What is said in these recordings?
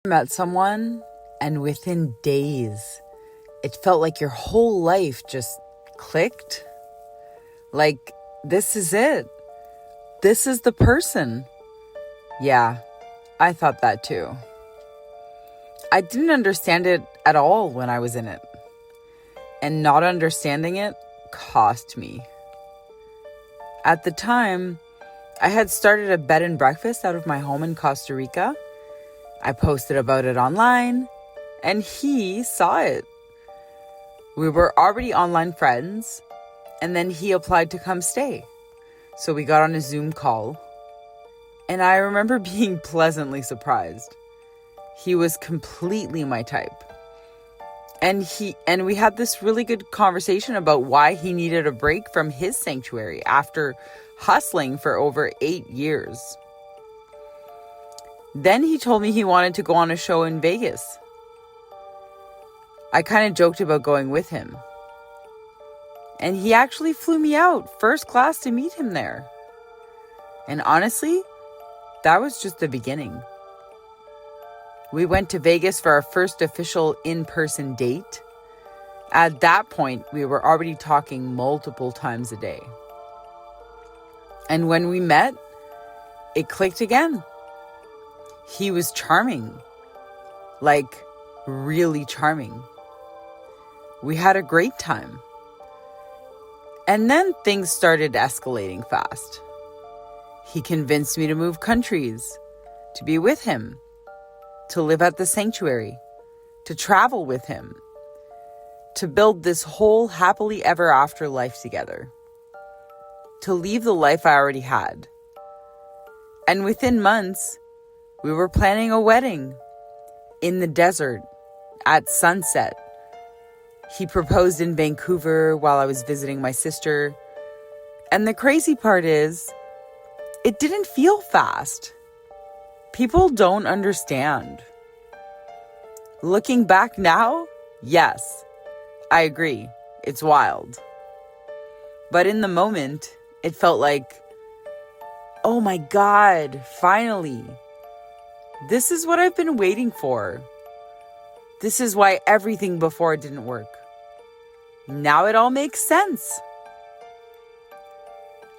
Met someone, and within days, it felt like your whole life just clicked. Like, this is it. This is the person. Yeah, I thought that too. I didn't understand it at all when I was in it. And not understanding it cost me. At the time, I had started a bed and breakfast out of my home in Costa Rica. I posted about it online, and he saw it. We were already online friends, and then he applied to come stay. So we got on a Zoom call, and I remember being pleasantly surprised. He was completely my type. And we had this really good conversation about why he needed a break from his sanctuary after hustling for over 8 years. Then he told me he wanted to go on a show in Vegas. I kind of joked about going with him. And he actually flew me out first class to meet him there. And honestly, that was just the beginning. We went to Vegas for our first official in-person date. At that point, we were already talking multiple times a day. And when we met, it clicked again. He was charming, like really charming. We had a great time. And then things started escalating fast. He convinced me to move countries, to be with him, to live at the sanctuary, to travel with him, to build this whole happily ever after life together, to leave the life I already had. And within months, we were planning a wedding in the desert at sunset. He proposed in Vancouver while I was visiting my sister. And the crazy part is, it didn't feel fast. People don't understand. Looking back now, yes, I agree. It's wild. But in the moment, it felt like, oh my God, finally. This is what I've been waiting for. This is why everything before didn't work. Now it all makes sense.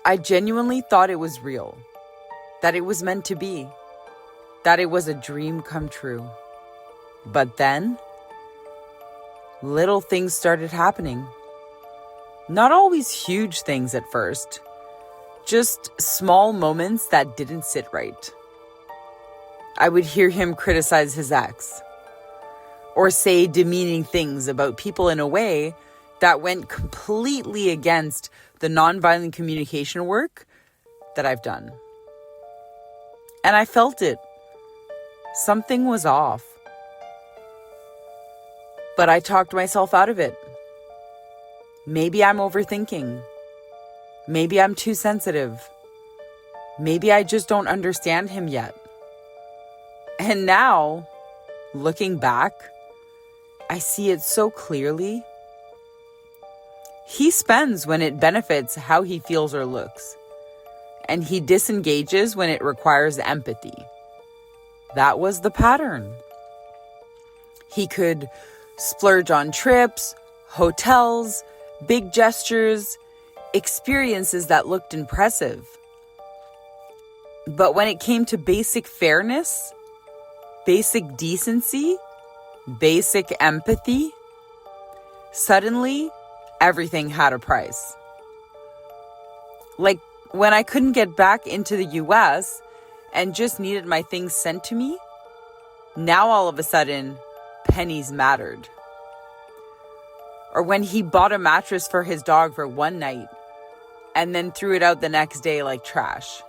I genuinely thought it was real, that it was meant to be, that it was a dream come true. But then, little things started happening. Not always huge things at first, just small moments that didn't sit right. I would hear him criticize his ex, or say demeaning things about people in a way that went completely against the nonviolent communication work that I've done. And I felt it. Something was off. But I talked myself out of it. Maybe I'm overthinking. Maybe I'm too sensitive. Maybe I just don't understand him yet. And now, looking back, I see it so clearly. He spends when it benefits how he feels or looks, and he disengages when it requires empathy. That was the pattern. He could splurge on trips, hotels, big gestures, experiences that looked impressive. But when it came to basic fairness, basic decency, basic empathy, suddenly everything had a price. Like when I couldn't get back into the US and just needed my things sent to me, now all of a sudden, pennies mattered. Or when he bought a mattress for his dog for one night and then threw it out the next day like trash.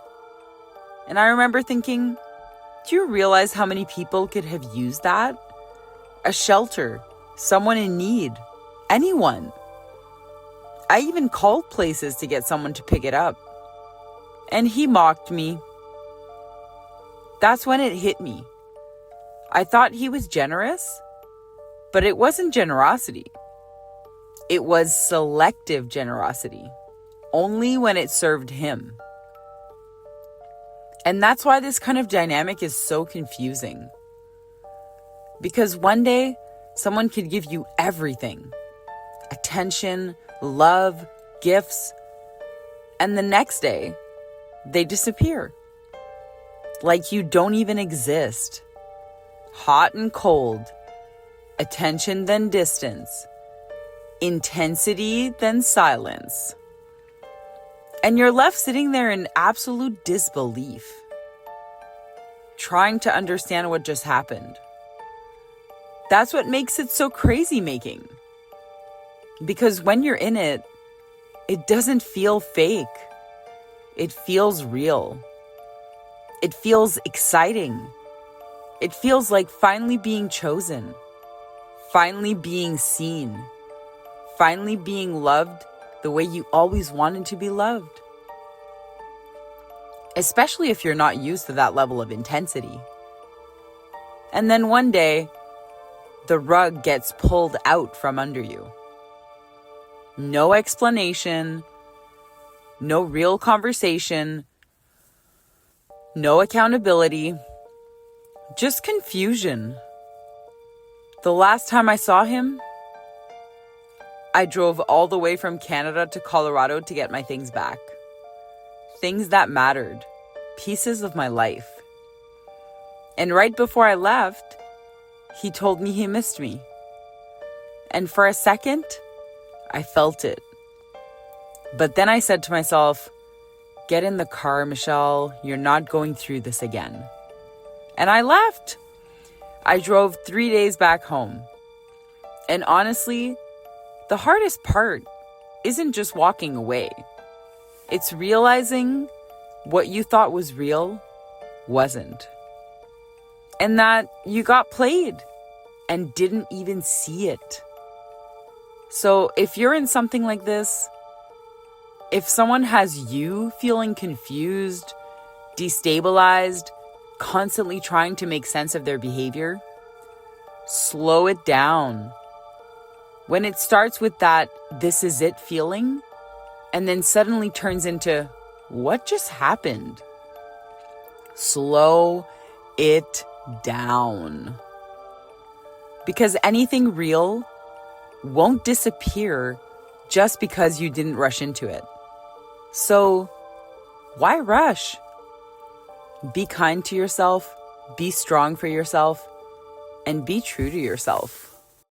And I remember thinking, do you realize how many people could have used that? A shelter, someone in need, anyone. I even called places to get someone to pick it up. And he mocked me. That's when it hit me. I thought he was generous, but it wasn't generosity. It was selective generosity, only when it served him. And that's why this kind of dynamic is so confusing. Because one day, someone could give you everything: attention, love, gifts, and the next day, they disappear. Like you don't even exist. Hot and cold, attention then distance, intensity then silence. And you're left sitting there in absolute disbelief, trying to understand what just happened. That's what makes it so crazy making. Because when you're in it, it doesn't feel fake. It feels real. It feels exciting. It feels like finally being chosen, finally being seen, finally being loved the way you always wanted to be loved. Especially if you're not used to that level of intensity. And then one day, the rug gets pulled out from under you. No explanation, no real conversation, no accountability, just confusion. The last time I saw him, I drove all the way from Canada to Colorado to get my things back. Things that mattered, pieces of my life. And right before I left, he told me he missed me. And for a second, I felt it. But then I said to myself, get in the car, Michelle. You're not going through this again. And I left. I drove 3 days back home. And honestly, the hardest part isn't just walking away. It's realizing what you thought was real wasn't. And that you got played and didn't even see it. So if you're in something like this, if someone has you feeling confused, destabilized, constantly trying to make sense of their behavior, slow it down. When it starts with that "this is it" feeling, and then suddenly turns into "what just happened?" Slow it down. Because anything real won't disappear just because you didn't rush into it. So why rush? Be kind to yourself, be strong for yourself, and be true to yourself.